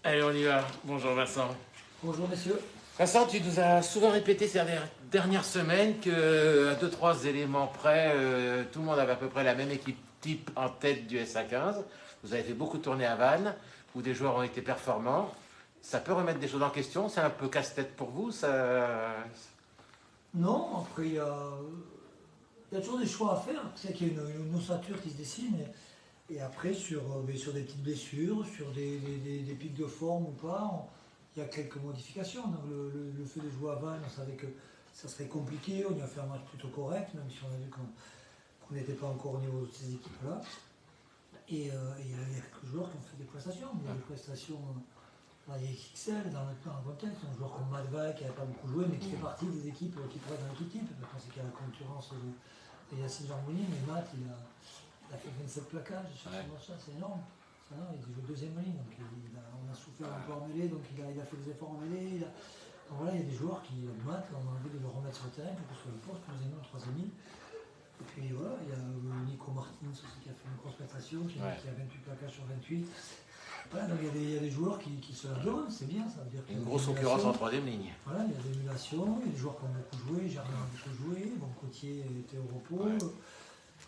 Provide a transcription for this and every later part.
Allez, on y va. Bonjour Vincent. Bonjour messieurs. Vincent, tu nous as souvent répété ces dernières semaines que, à deux, trois éléments près, tout le monde avait à peu près la même équipe type en tête du SA15. Vous avez fait beaucoup tourner à Vannes, où des joueurs ont été performants. Ça peut remettre des choses en question. C'est un peu casse-tête pour vous, ça. Non, après il y a toujours des choix à faire. C'est qu'il y a une ossature qui se dessine. Et après, sur des petites blessures, sur des pics de forme ou pas, il y a quelques modifications. Donc le fait de jouer à Vannes, on savait que ça serait compliqué. On y a fait un match plutôt correct, même si on a vu qu'on n'était pas encore au niveau de ces équipes-là. Et il y a quelques joueurs qui ont fait des prestations. Il y a des prestations. Il y a XXL dans le contexte, un joueur comme Madvac qui n'a pas beaucoup joué, mais qui fait partie des équipes qui pourraient être dans notre équipe. Je pense qu'il y a la concurrence de Yacine Jamboni, mais Matt, il a fait 27 plaquages sur ce match-là, c'est énorme. C'est énorme. Il joue deuxième ligne, donc on a souffert un peu en mêlée, donc il a fait des efforts en mêlée. Donc voilà, il y a des joueurs qui, Matt, on a envie de le remettre sur le terrain, que ce soit le poste, le deuxième ligne, le troisième ligne. Et puis voilà, il y a Nico Martins aussi qui a fait une grosse prestation, qui a 28 plaquages sur 28. Voilà, donc il y a des joueurs qui se la donnent, c'est bien, ça veut dire qu'il y a Une grosse concurrence en troisième ligne. Voilà, il y a des émulations, il y a des joueurs qui ont beaucoup joué, Germain a beaucoup joué, bon, Cotier était au repos.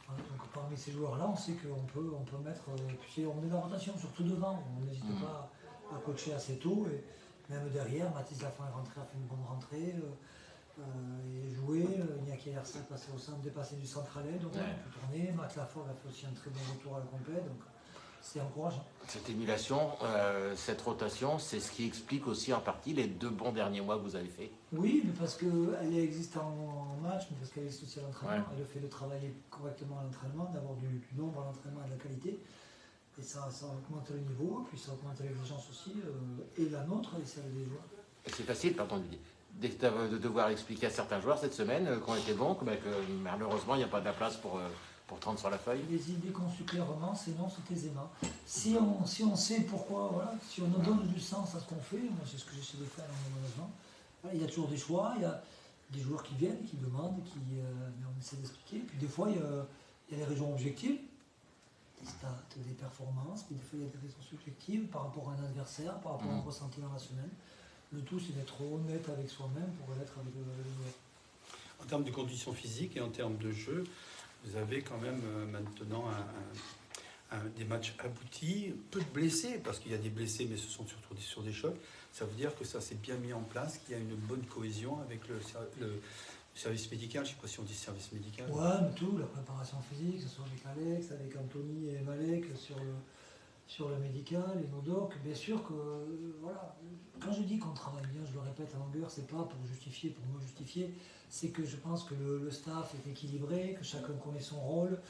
Voilà, donc parmi ces joueurs-là, on sait qu'on peut mettre, puis on met la rotation, surtout devant, on n'hésite pas à coacher assez tôt, et même derrière, Mathis Lafont est rentré, a fait une bonne rentrée, il est joué, Iñaki Ayersa est passé au centre, dépassé du centre à l'aile, donc on peut tourner, Matt Lafont a fait aussi un très bon retour à la compète, donc c'est encourageant. Cette émulation, cette rotation, c'est ce qui explique aussi en partie les 2 bons derniers mois que vous avez fait. Oui, mais parce qu'elle existe en match, mais parce qu'elle existe aussi à l'entraînement. Elle fait de travailler correctement à l'entraînement, d'avoir du nombre à l'entraînement et de la qualité. Et ça augmente le niveau, puis ça augmente l'exigence aussi, et la nôtre et celle des joueurs. C'est facile, pardon, de devoir expliquer à certains joueurs cette semaine qu'on était bons, que malheureusement il n'y a pas de la place pour 30 sur la feuille. Les idées conçues clairement s'énoncent aisément. Si on sait pourquoi, voilà, si on nous donne du sens à ce qu'on fait, moi c'est ce que j'essaie de faire dans mon management, voilà, il y a toujours des choix, il y a des joueurs qui viennent, qui demandent, mais on essaie d'expliquer. Puis des fois, il y a les raisons objectives, des stats, des performances, puis des fois il y a des raisons subjectives par rapport à un adversaire, par rapport à un ressenti dans la semaine. Le tout, c'est d'être honnête avec soi-même pour l'être avec le joueur. En termes de conditions physiques et en termes de jeu, vous avez quand même maintenant des matchs aboutis, peu de blessés, parce qu'il y a des blessés, mais ce sont surtout sur des chocs. Ça veut dire que ça s'est bien mis en place, qu'il y a une bonne cohésion avec le service médical. Je ne sais pas si on dit service médical. Ouais, mais tout, la préparation physique, que ce soit avec Alex, avec Anthony et Malek sur le médical et nos docs. Bien sûr que, voilà, quand je dis qu'on travaille bien, je le répète à longueur, c'est pas pour justifier, pour me justifier, c'est que je pense que le staff est équilibré, que chacun connaît son rôle,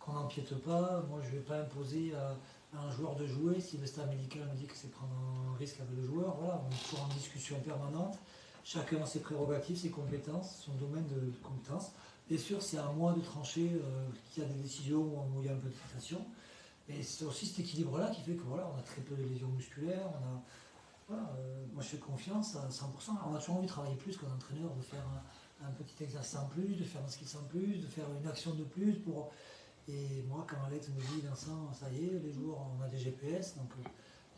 qu'on n'empiète pas. Moi, je ne vais pas imposer à un joueur de jouer si le staff médical me dit que c'est prendre un risque avec le joueur. Voilà, on est toujours en discussion permanente. Chacun a ses prérogatives, ses compétences, son domaine de compétences. Bien sûr, c'est à moi de trancher qu'il y a des décisions où il y a un peu de frustration. Mais c'est aussi cet équilibre-là qui fait que voilà, on a très peu de lésions musculaires. Moi, je fais confiance à 100%. On a toujours envie de travailler plus qu'un entraîneur, de faire un petit exercice en plus, de faire un skill en plus, de faire une action de plus. Et moi, quand Alex me dit, Vincent, ça y est, les joueurs, on a des GPS, donc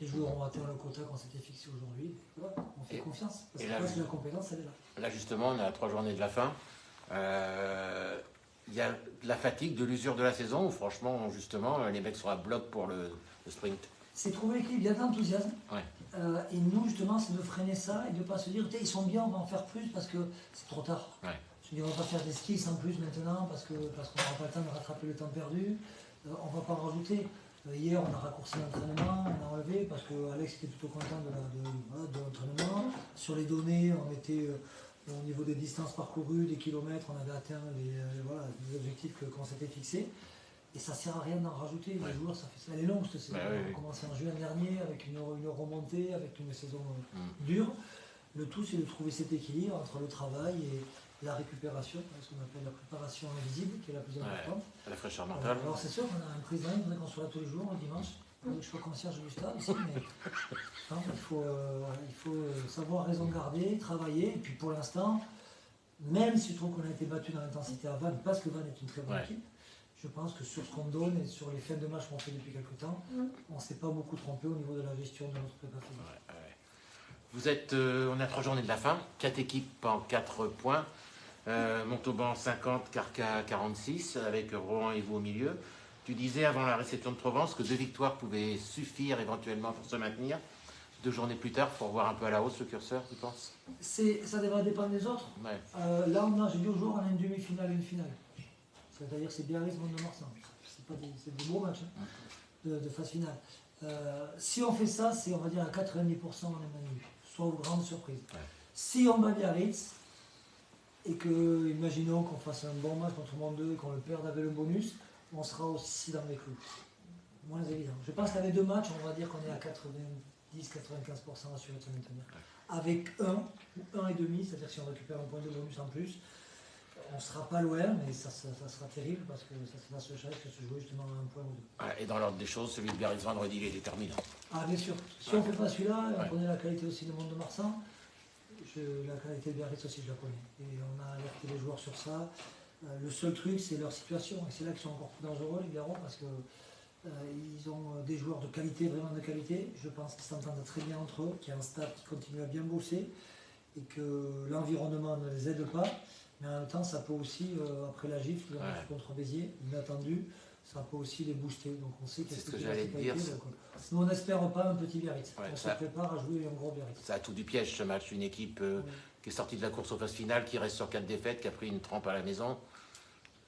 les joueurs ont atteint le quota qu'on s'était fixé aujourd'hui. Voilà, on fait confiance. Parce que la compétence, elle est là. Là, justement, on est à 3 journées de la fin. Il y a de la fatigue, de l'usure de la saison, où franchement, justement, les mecs sont à bloc pour le sprint. C'est trouver l'équilibre, il y a de l'enthousiasme. Ouais. Et nous, justement, c'est de freiner ça et de ne pas se dire, ils sont bien, on va en faire plus parce que c'est trop tard. Ouais. Je dis, on ne va pas faire des skis en plus maintenant parce qu'on n'aura pas le temps de rattraper le temps perdu. On ne va pas en rajouter. Hier, on a raccourci l'entraînement, on a enlevé parce que Alex était plutôt content de l'entraînement. Sur les données, on était au niveau des distances parcourues, des kilomètres, on avait atteint les objectifs qu'on s'était fixés. Et ça ne sert à rien d'en rajouter. Les joueurs, elle est longue cette saison. On a commencé en juin dernier avec une remontée, avec une saison dure. Le tout, c'est de trouver cet équilibre entre le travail et la récupération, ce qu'on appelle la préparation invisible, qui est la plus importante. La fraîcheur mentale. Alors c'est sûr qu'on a un président, il faudrait qu'on soit là tous les jours, le dimanche. Je sois concierge du stade ici, mais non, il faut savoir raison garder, travailler. Et puis pour l'instant, même si je trouve qu'on a été battu dans l'intensité à Vannes, parce que Vannes est une très bonne équipe, je pense que sur ce qu'on donne et sur les fins de match qu'on fait depuis quelques temps, on ne s'est pas beaucoup trompé au niveau de la gestion de notre prépa physique. Vous êtes, on est à 3 journées de la fin, 4 équipes en 4 points. Montauban 50, Carca 46, avec Rohan et vous au milieu. Tu disais avant la réception de Provence que 2 victoires pouvaient suffire éventuellement pour se maintenir. 2 journées plus tard, pour voir un peu à la hausse le curseur, tu penses? Ça devrait dépendre des autres. Ouais. Là, j'ai dit aux joueurs, on a une demi-finale et une finale. C'est-à-dire que c'est Biarritz, Mont-de-Marsan. C'est des gros matchs de phase finale. Si on fait ça, c'est on va dire à 90% on est maintenu, soit aux grandes surprises. Ouais. Si on bat Biarritz, et que, imaginons qu'on fasse un bon match contre Mont 2 et qu'on le perde avec le bonus, on sera aussi dans les clous. Moins évident. Je pense qu'avec 2 matchs, on va dire qu'on est à 90-95% assuré de se maintenir. Avec 1 ou 1,5, c'est-à-dire si on récupère un point de bonus en plus, on ne sera pas loin, mais ça sera terrible parce que ça va se chercher que se jouer justement à un point ou 2. Et dans l'ordre des choses, celui de Biarritz vendredi, il est déterminant. Ah, bien sûr. Si on ne fait pas celui-là, on connaît la qualité aussi de Mont-de-Marsan. La qualité de Biarritz aussi, je la connais. Et on a alerté les joueurs sur ça. Le seul truc, c'est leur situation. Et c'est là qu'ils sont encore plus dangereux, les Garons, parce qu'ils ont des joueurs de qualité, vraiment de qualité. Je pense qu'ils s'entendent très bien entre eux, qu'il y a un staff qui continue à bien bosser et que l'environnement ne les aide pas. Mais en même temps, ça peut aussi, après la gifle, contre Béziers, inattendu, ça peut aussi les booster. Donc on sait qu'est-ce que j'allais dire. Nous, on n'espère pas un petit Biarritz. On se prépare à jouer un gros Biarritz. Ça a tout du piège ce match. Une équipe qui est sortie de la course aux phases finales, qui reste sur 4 défaites, qui a pris une trempe à la maison.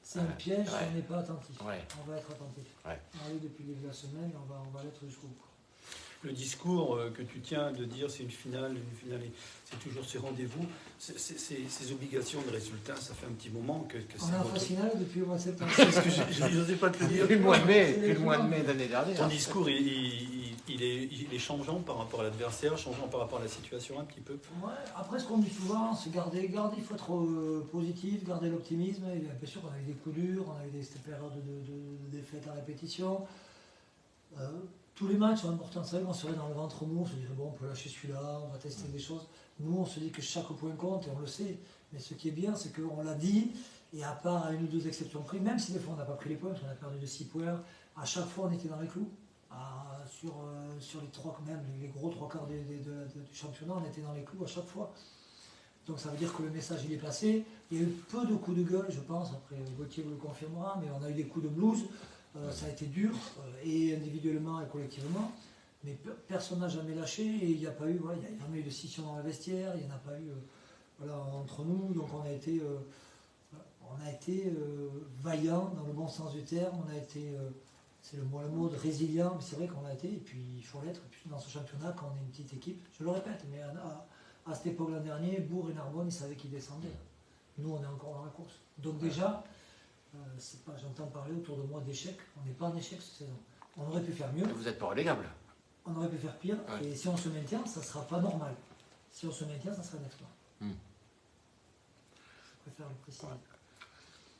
C'est un piège si on n'est pas attentif. Ouais. On va être attentif. On va aller depuis le début de la semaine, on va l'être jusqu'au bout. Le discours que tu tiens de dire c'est une finale, c'est toujours ces rendez-vous, ces obligations de résultats, ça fait un petit moment que on est en phase finale depuis le mois de septembre. C'est ce que je n'osais pas te le dire. Depuis le mois de mai d'année dernière. Ton discours, il est changeant par rapport à l'adversaire, changeant par rapport à la situation un petit peu. Ouais, après ce qu'on dit souvent, c'est garder, il faut être positif, garder l'optimisme. Bien sûr, on a eu des coups durs, on a eu des périodes de défaites à répétition. Tous les matchs sont importants. C'est vrai qu'on serait dans le ventre mou, on se dirait bon, on peut lâcher celui-là, on va tester des choses. Nous, on se dit que chaque point compte et on le sait. Mais ce qui est bien, c'est qu'on l'a dit, et à part à 1 ou 2 exceptions près, même si des fois on n'a pas pris les points, parce qu'on a perdu de 6 points, à chaque fois on était dans les clous. Sur les 3, même les gros 3 quarts du championnat, on était dans les clous à chaque fois. Donc ça veut dire que le message il est passé. Il y a eu peu de coups de gueule, je pense, après Gauthier vous le confirmera, mais on a eu des coups de blues. Ça a été dur, et individuellement et collectivement, mais personne n'a jamais lâché, et il n'y a pas eu, il n'y a jamais eu de scission dans le vestiaire, il n'y en a pas eu entre nous, donc on a été vaillant dans le bon sens du terme, on a été, c'est le mot de résilient, mais c'est vrai qu'on l'a été, et puis il faut l'être, dans ce championnat, quand on est une petite équipe, je le répète, mais à cette époque l'an dernier, Bourg et Narbonne, ils savaient qu'ils descendaient. Nous, on est encore dans la course. Donc déjà, j'entends parler autour de moi d'échecs. On n'est pas en échec cette saison. On aurait pu faire mieux. Vous n'êtes pas relégable. On aurait pu faire pire. Et si on se maintient, ça ne sera pas normal. Si on se maintient, ça sera un exploit. Je préfère le préciser.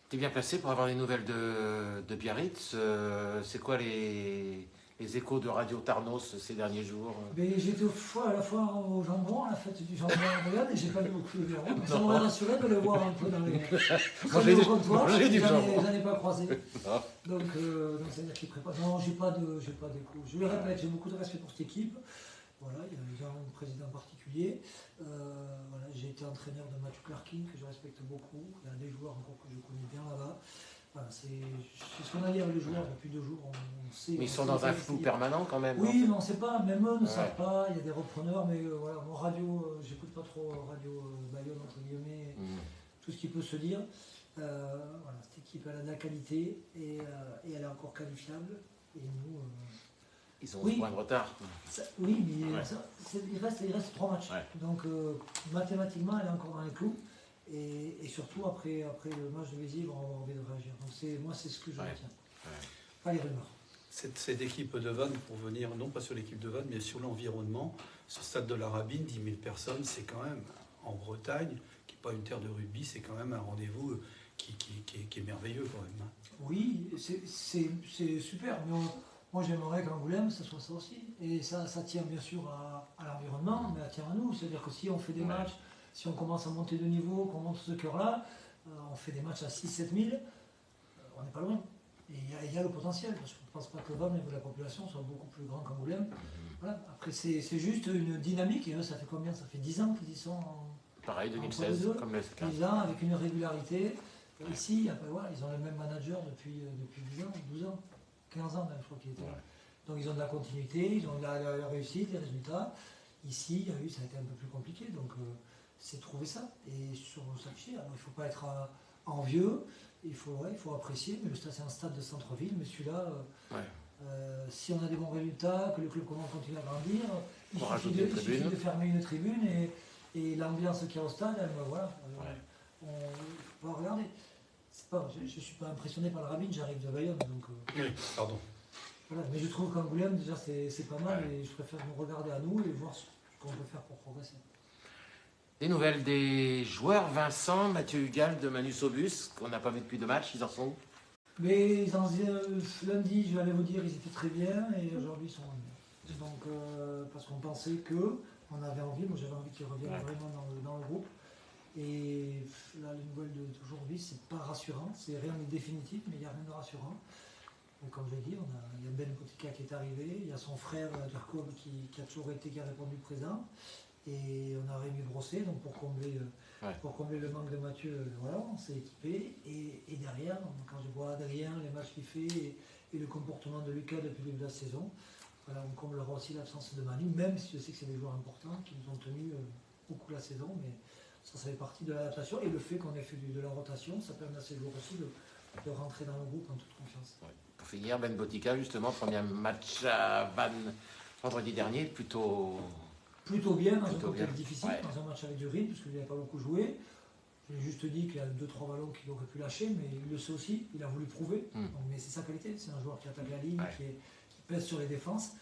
Tu es bien placé pour avoir des nouvelles de Biarritz. C'est quoi les échos de Radio Tarnos ces derniers jours? J'étais à la fois au jambon, à la fête du jambon à Montréal, et j'ai pas vu beaucoup de Biarritz. Ça m'aurait rassuré de le voir un peu dans les comptoirs. J'en ai pas croisé. Donc c'est-à-dire qu'il prépare. Non, j'ai pas d'écho. Je le répète, j'ai beaucoup de respect pour cette équipe. Voilà, il y a un président particulier. J'ai été entraîneur de Mathieu Clarkin, que je respecte beaucoup. Il y a des joueurs encore que je connais bien là-bas. Voilà, c'est ce qu'on a dit avec les joueurs depuis 2 jours. On sait, mais ils sont dans un flou permanent quand même. Oui, mais on ne sait pas, même eux ne savent pas. Il y a des repreneurs, mais voilà, mon radio, j'écoute pas trop Radio Bayonne, entre guillemets, tout ce qui peut se dire. Voilà, cette équipe, elle a de la qualité et elle est encore qualifiable. Et nous. Ils ont 11 points de retard. Oui, mais il reste 3 matchs. Ouais. Donc mathématiquement, elle est encore dans les clous. Et surtout, après le match de Béziers, ils vont avoir envie de réagir. Donc moi, c'est ce que je retiens. Pas les rumeurs. Cette équipe de Vannes, pour venir, non pas sur l'équipe de Vannes, mais sur l'environnement, ce stade de la Rabine, 10 000 personnes, c'est quand même, en Bretagne, qui n'est pas une terre de rugby, c'est quand même un rendez-vous qui est merveilleux quand même. Oui, c'est super. Mais moi, j'aimerais qu'Angoulême, ça soit ça aussi. Et ça tient bien sûr à l'environnement, mais ça tient à nous. C'est-à-dire que si on fait des matchs, si on commence à monter de niveau, qu'on monte ce cœur-là, on fait des matchs à 6-7 000, on n'est pas loin. Et il y a le potentiel, parce qu'on ne pense pas que Vannes, au niveau de la population, soit beaucoup plus grand qu'Angoulême. Voilà. Après, c'est juste une dynamique, et eux, ça fait combien? Ça fait 10 ans qu'ils y sont Pareil, entre 2016, les deux. comme le SK15. 10 ans, avec une régularité. Et ici, après, voilà, ils ont le même manager depuis 10 ans, 12 ans, 15 ans même, je crois qu'il était là. Donc ils ont de la continuité, ils ont de la réussite, des résultats. Ici, ça a été un peu plus compliqué, donc c'est trouver ça et sur s'afficher. Alors il ne faut pas être envieux, il faut apprécier, mais c'est un stade de centre-ville, mais celui-là, si on a des bons résultats, que le club continue à grandir, il suffit de fermer une tribune et l'ambiance qu'il y a au stade, on va regarder. Je ne suis pas impressionné par le Rabine, j'arrive de Bayonne. Donc, pardon. Voilà, mais je trouve qu'Angoulême, déjà, c'est pas mal et je préfère nous regarder à nous et voir ce qu'on peut faire pour progresser. Des nouvelles des joueurs, Vincent, Mathieu Hugal de Manus-Obus, qu'on n'a pas vu depuis 2 matchs, ils en sont où? Mais lundi, je vais aller vous dire, ils étaient très bien et aujourd'hui, ils sont moins bien. Donc, parce qu'on pensait qu'on avait envie, moi j'avais envie qu'ils reviennent vraiment dans le groupe. Et là, les nouvelles d'aujourd'hui, c'est pas rassurant, c'est rien de définitif, mais il n'y a rien de rassurant. Donc, comme je l'ai dit, il y a Ben Botica qui est arrivé, il y a son frère Jacob qui a toujours été, qui a répondu présent, et on a Rémi Brosset, donc pour combler le manque de Mathieu, voilà, on s'est équipé. Et derrière, quand je vois Adrien, les matchs qu'il fait, et le comportement de Lucas depuis le début de la saison, voilà, on comblera aussi l'absence de Manu, même si je sais que c'est des joueurs importants qui nous ont tenus beaucoup la saison, mais ça fait partie de l'adaptation, et le fait qu'on ait fait de la rotation, ça permet à ces joueurs aussi de rentrer dans le groupe en toute confiance. Ouais. Pour finir, Ben Botica, justement, premier match à Vannes vendredi dernier, plutôt bien, dans un contexte difficile, ouais. dans un match avec du rythme, parce qu'il n'avait pas beaucoup joué. Je lui ai juste dit qu'il y a 2-3 ballons qu'il aurait pu lâcher, mais il le sait aussi, il a voulu prouver. Donc, mais c'est sa qualité, c'est un joueur qui attaque la ligne, qui pèse sur les défenses.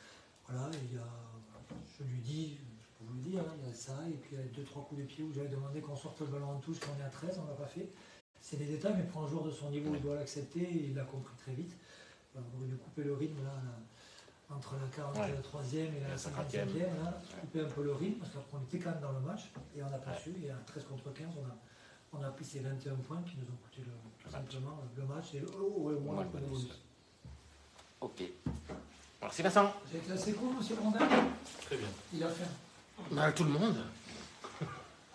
Voilà, je lui dis, je peux vous le dire, il y a ça, et puis il y a 2-3 coups de pied où j'avais demandé qu'on sorte le ballon en touche quand on est à 13, on ne l'a pas fait. C'est des détails, mais pour un joueur de son niveau, il doit l'accepter, et il l'a compris très vite. On aurait dû couper le rythme là, entre la 43e et la 55e, couper un peu le rythme, parce qu'on était quand même dans le match, et on n'a pas su, et à 13 contre 15, on a pris ces 21 points qui nous ont coûté tout simplement le match, et au moins le bonus. Ok. Merci Vincent. J'ai été assez cool, monsieur Rondin. Très bien. Il a fait. Tout le monde.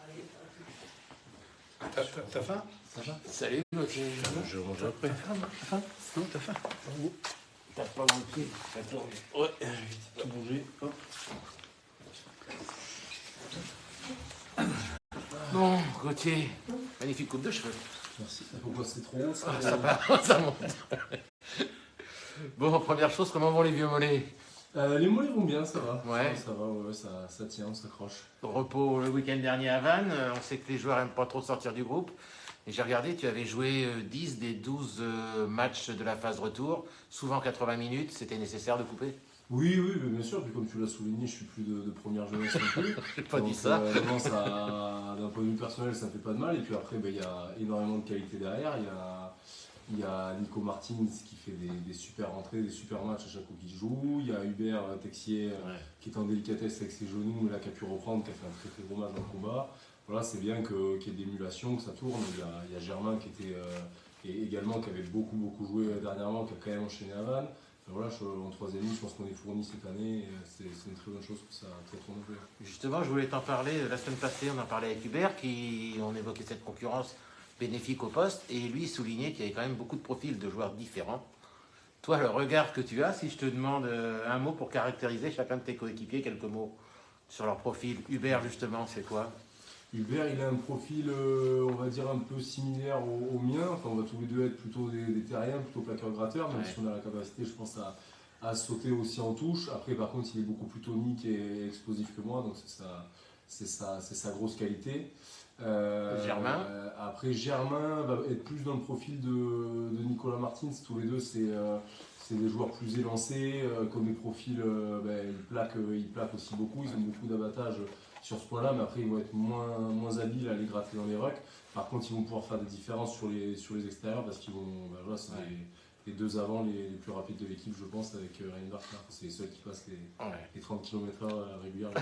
Allez, T'as faim? Ça va? Salut, Gauthier. Je vais manger après. T'as faim? Non, t'as faim? T'as pas manqué. Ouais, vite, tout bouger. Hop. Bon, Gauthier, magnifique coupe de cheveux. Merci. Pourquoi c'est trop haut ça? Ça va, ça monte. Bon, première chose, comment vont les vieux mollets? Les mollets vont bien, ça va. Ouais. Ça va, ça tient, on s'accroche. Repos le week-end dernier à Vannes. On sait que les joueurs n'aiment pas trop sortir du groupe. Et j'ai regardé, tu avais joué 10 des 12 matchs de la phase retour, souvent 80 minutes. C'était nécessaire de couper? Oui, bien sûr. Puis comme tu l'as souligné, je suis plus de première jeunesse non plus. J'ai pas Donc, dit ça. Non, d'un point de vue personnel, ça ne fait pas de mal. Et puis après, il y a énormément de qualité derrière. Il y a Nico Martins qui fait des super rentrées, des super matchs à chaque fois qu'il joue. Il y a Hubert Texier qui est en délicatesse avec ses genoux, mais là qui a pu reprendre, qui a fait un très très gros match dans le combat. Voilà, c'est bien qu'il y ait de l'émulation, que ça tourne. Il y a Germain et également qui avait beaucoup joué dernièrement, qui a quand même enchaîné à Vannes. Voilà, en troisième ligne, je pense qu'on est fourni cette année. Et c'est une très bonne chose que ça tourne un peu. Justement, je voulais t'en parler. La semaine passée, on en parlait avec Hubert, on évoquait cette concurrence bénéfique au poste, et lui soulignait qu'il y avait quand même beaucoup de profils de joueurs différents. Toi, le regard que tu as, si je te demande un mot pour caractériser chacun de tes coéquipiers, quelques mots sur leur profil. Hubert, justement, c'est quoi? Hubert, il a un profil, on va dire, un peu similaire au mien. Enfin, on va tous les deux être plutôt des terriens, plutôt plaqueurs-gratteurs, même si on a la capacité, je pense, à sauter aussi en touche. Après, par contre, il est beaucoup plus tonique et explosif que moi, donc c'est sa grosse qualité. Germain. Après, Germain va être plus dans le profil de Nicolas Martins. Tous les deux, c'est des joueurs plus élancés, comme des profils, ils plaquent aussi beaucoup, ils ont beaucoup d'abattage sur ce point-là, mais après ils vont être moins habiles à les gratter dans les rucks. Par contre, ils vont pouvoir faire des différences sur les extérieurs parce qu'ils vont, c'est les deux avants les plus rapides de l'équipe, je pense, avec Reinbach. C'est ceux qui passent les 30 km/h régulièrement.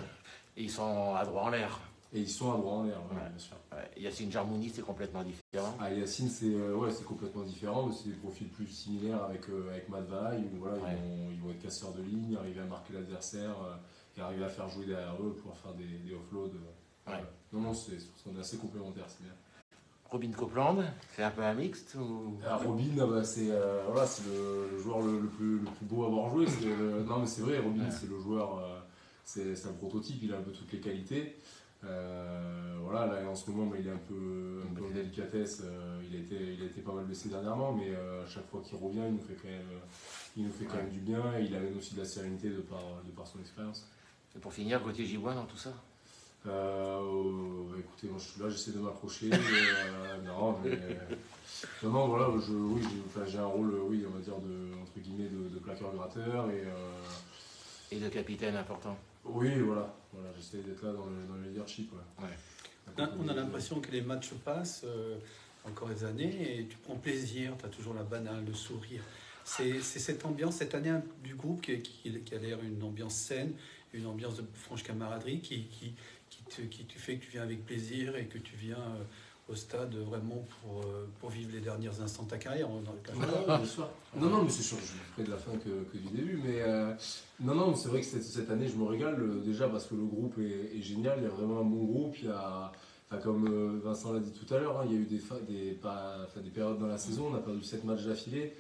Et ils sont à droit en l'air. Et ils sont à droit en l'air, Ouais. bien sûr. Ouais. Yacine Jarmouni, c'est complètement différent. Ah, Yacine, c'est complètement différent, mais c'est des profils plus similaires avec Matt Vaille, où voilà, Ouais. ils vont être casseurs de ligne, arriver à marquer l'adversaire, et arriver à faire jouer derrière eux, pouvoir faire des offloads. Ouais. Non, on est assez complémentaires, c'est bien. Robin Copeland, c'est un peu un mixte ou... Robin, c'est le joueur le plus beau à avoir joué. Non, mais c'est vrai, Robin, c'est le joueur, c'est un prototype, il a un peu toutes les qualités. Voilà, là en ce moment, il est un peu en délicatesse. Il a été pas mal blessé dernièrement, mais à chaque fois qu'il revient, il nous fait quand même du bien. Et il amène aussi de la sérénité de par son expérience. Et pour finir, Gauthier Giboin dans tout ça? Écoutez, moi je suis là, j'essaie de m'accrocher. Non, voilà, j'ai un rôle, oui, on va dire, entre guillemets, de plaqueur-gratteur. Et de capitaine important. Oui, voilà j'essaie d'être là dans le leadership. Ouais. On a l'impression que les matchs passent encore des années et tu prends plaisir, tu as toujours la banane, le sourire. C'est cette ambiance, cette année du groupe qui a l'air une ambiance saine, une ambiance de franche camaraderie qui te fait que tu viens avec plaisir et que tu viens au stade vraiment pour vivre les derniers instants de ta carrière. Dans le cas bien sûr. Non, mais c'est sûr, je suis près de la fin que du début. Mais non, c'est vrai que cette année, je me régale déjà parce que le groupe est génial. Il y a vraiment un bon groupe. Comme Vincent l'a dit tout à l'heure, il y a eu des périodes dans la saison. On a perdu 7 matchs d'affilée.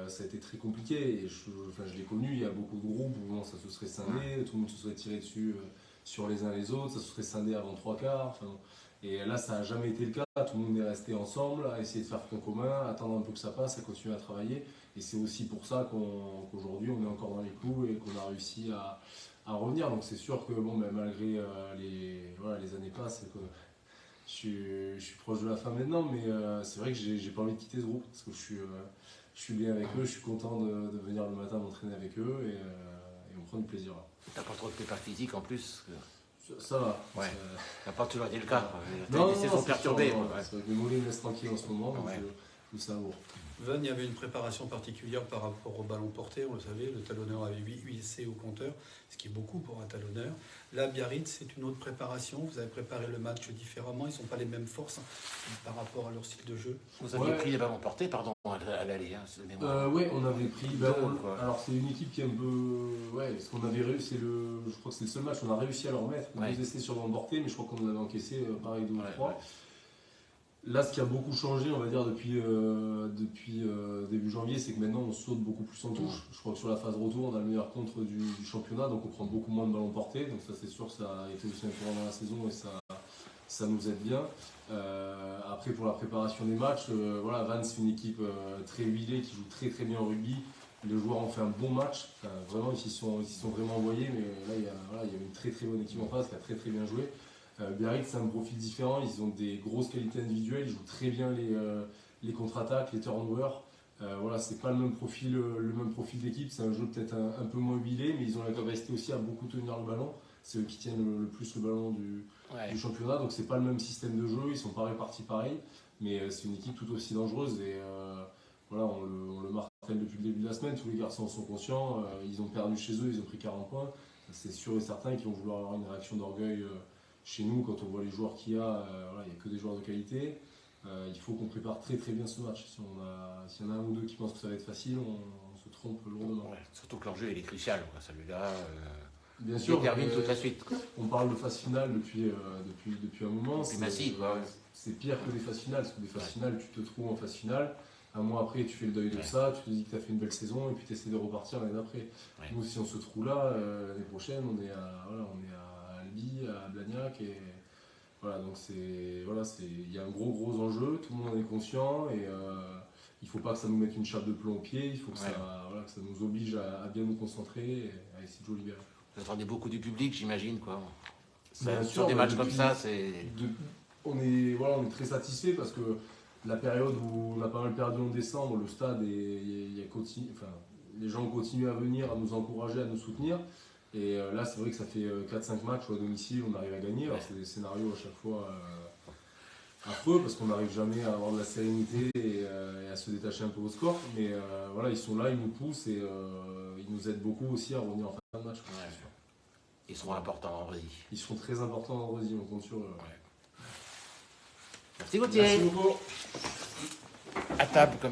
Ça a été très compliqué. Et je l'ai connu. Il y a beaucoup de groupes où ça se serait scindé. Tout le monde se serait tiré dessus sur les uns les autres. Ça se serait scindé avant 3 quarts. Et là, ça n'a jamais été le cas. Tout le monde est resté ensemble, à essayer de faire front commun, attendre un peu que ça passe et continuer à travailler. Et c'est aussi pour ça qu'aujourd'hui, on est encore dans les clous et qu'on a réussi à revenir. Donc c'est sûr que malgré les années passent, que je suis proche de la fin maintenant, mais c'est vrai que j'ai pas envie de quitter ce groupe parce que je suis bien avec eux, je suis content de venir le matin m'entraîner avec eux et on prend du plaisir. T'as pas trop de prépa physique en plus? Ça va. Ouais. Ça n'a pas toujours été le cas. Non, des saisons perturbées. C'est vrai que mes mollets me laissent tranquille en ce moment, donc je savoure. Van, il y avait une préparation particulière par rapport au ballon porté, on le savait, le talonneur avait 8 essais au compteur, ce qui est beaucoup pour un talonneur. Là, Biarritz, c'est une autre préparation, vous avez préparé le match différemment, ils n'ont pas les mêmes forces par rapport à leur style de jeu. Vous aviez pris les ballons portés, pardon, à l'aller, oui, on avait pris. Alors, c'est une équipe qui est un peu. Ouais, parce qu'on avait réussi, je crois que c'est le seul match où on a réussi à leur mettre. On a 2 essais sur ballon porté, mais je crois qu'on en avait encaissé pareil 2 ou 3. Ouais. Là, ce qui a beaucoup changé, on va dire, depuis début janvier, c'est que maintenant on saute beaucoup plus en touche. Je crois que sur la phase retour, on a le meilleur contre du championnat, donc on prend beaucoup moins de ballons portés. Donc ça, c'est sûr, ça a été aussi important dans la saison et ça nous aide bien. Après, pour la préparation des matchs, Vannes, c'est une équipe très huilée qui joue très très bien au rugby. Les joueurs ont fait un bon match. Vraiment, ils s'y sont vraiment envoyés, mais là, il y a une très très bonne équipe en face qui a très très bien joué. Biarritz, c'est un profil différent, ils ont des grosses qualités individuelles, ils jouent très bien les contre-attaques, les turnovers. C'est pas le même profil d'équipe, c'est un jeu peut-être un peu moins huilé, mais ils ont la capacité aussi à beaucoup tenir le ballon. C'est eux qui tiennent le plus le ballon du championnat, donc c'est pas le même système de jeu, ils sont pas répartis pareil, mais c'est une équipe tout aussi dangereuse et on le martèle depuis le début de la semaine, tous les garçons en sont conscients, ils ont perdu chez eux, ils ont pris 40 points, c'est sûr et certain qu'ils vont vouloir avoir une réaction d'orgueil. Chez nous, quand on voit les joueurs qu'il y a, il n'y a que des joueurs de qualité. Il faut qu'on prépare très très bien ce match. S'il y en a un ou deux qui pensent que ça va être facile, on se trompe lourdement. Ouais, surtout que l'enjeu il est crucial, celui-là. Bien sûr, il termine toute la suite. On parle de phase finale depuis un moment. C'est massif. C'est pire que des phases finales, parce que des phases finales, tu te trouves en phase finale. Un mois après, tu fais le deuil de ça, tu te dis que tu as fait une belle saison et puis tu essaies de repartir l'année d'après. Ouais. Nous, si on se trouve là, l'année prochaine, on est à Albi, à Blagnac et donc il y a un gros enjeu, tout le monde en est conscient et il ne faut pas que ça nous mette une chape de plomb au pied, il faut que ça nous oblige à bien nous concentrer et à essayer de jouer libéré. Vous attendez beaucoup du public, j'imagine, quoi. Sur des matchs comme ça, on est très satisfait parce que la période où on a pas mal perdu en décembre, le stade les gens continuent à venir, à nous encourager, à nous soutenir. Et là, c'est vrai que ça fait 4-5 matchs où à domicile, on arrive à gagner. Alors, c'est des scénarios à chaque fois affreux parce qu'on n'arrive jamais à avoir de la sérénité et à se détacher un peu au score. Mais ils sont là, ils nous poussent et ils nous aident beaucoup aussi à revenir en fin de match. Ils seront importants en vendredi. Ils seront très importants vendredi, on compte sur eux. Merci Gauthier. Merci beaucoup. À table comme